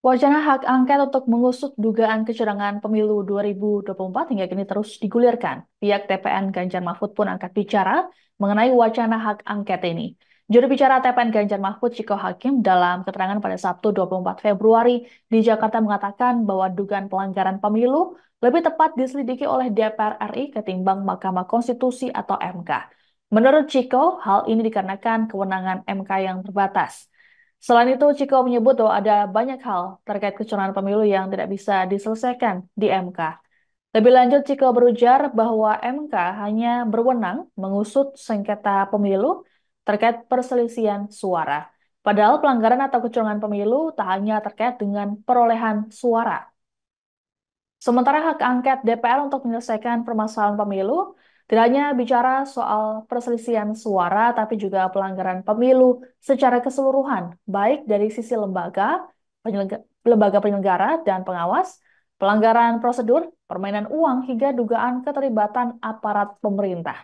Wacana hak angket untuk mengusut dugaan kecurangan pemilu 2024 hingga kini terus digulirkan. Pihak TPN Ganjar Mahfud pun angkat bicara mengenai wacana hak angket ini. Juru bicara TPN Ganjar Mahfud, Ciko Hakim, dalam keterangan pada Sabtu 24 Februari di Jakarta mengatakan bahwa dugaan pelanggaran pemilu lebih tepat diselidiki oleh DPR RI ketimbang Mahkamah Konstitusi atau MK. Menurut Ciko, hal ini dikarenakan kewenangan MK yang terbatas. Selain itu, Ciko menyebut bahwa ada banyak hal terkait kecurangan pemilu yang tidak bisa diselesaikan di MK. Lebih lanjut, Ciko berujar bahwa MK hanya berwenang mengusut sengketa pemilu terkait perselisihan suara. Padahal pelanggaran atau kecurangan pemilu tak hanya terkait dengan perolehan suara. Sementara hak angket DPR untuk menyelesaikan permasalahan pemilu tidak hanya bicara soal perselisihan suara, tapi juga pelanggaran pemilu secara keseluruhan, baik dari sisi lembaga penyelenggara dan pengawas, pelanggaran prosedur, permainan uang, hingga dugaan keterlibatan aparat pemerintah.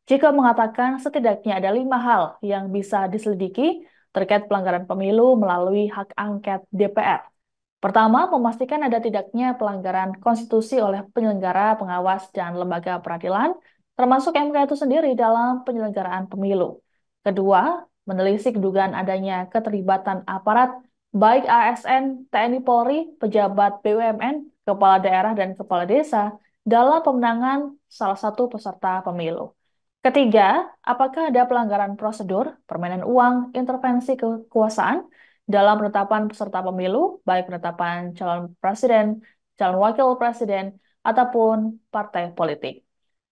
Jika mengatakan setidaknya ada 5 hal yang bisa diselidiki terkait pelanggaran pemilu melalui hak angket DPR. Pertama, memastikan ada tidaknya pelanggaran konstitusi oleh penyelenggara, pengawas, dan lembaga peradilan, termasuk MK itu sendiri dalam penyelenggaraan pemilu. Kedua, menelisik dugaan adanya keterlibatan aparat, baik ASN, TNI Polri, pejabat BUMN, kepala daerah, dan kepala desa, dalam pemenangan salah satu peserta pemilu. Ketiga, apakah ada pelanggaran prosedur, permainan uang, intervensi kekuasaan dalam penetapan peserta pemilu, baik penetapan calon presiden, calon wakil presiden, ataupun partai politik.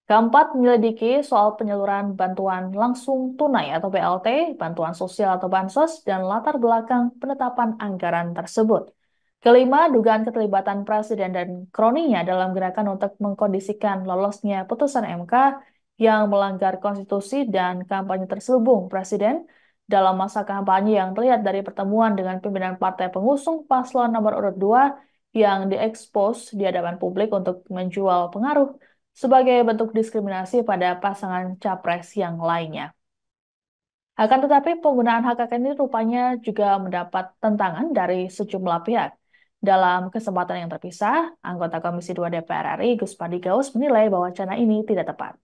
Keempat, menyelidiki soal penyaluran bantuan langsung tunai atau BLT, bantuan sosial atau bansos, dan latar belakang penetapan anggaran tersebut. Kelima, dugaan keterlibatan presiden dan kroninya dalam gerakan untuk mengkondisikan lolosnya putusan MK yang melanggar konstitusi dan kampanye terselubung presiden dalam masa kampanye yang terlihat dari pertemuan dengan pimpinan partai pengusung paslon nomor urut 2 yang diekspos di hadapan publik untuk menjual pengaruh sebagai bentuk diskriminasi pada pasangan capres yang lainnya. Akan tetapi penggunaan hak angket ini rupanya juga mendapat tentangan dari sejumlah pihak. Dalam kesempatan yang terpisah, anggota Komisi 2 DPR RI Gus Padi Gaus menilai bahwa wacana ini tidak tepat.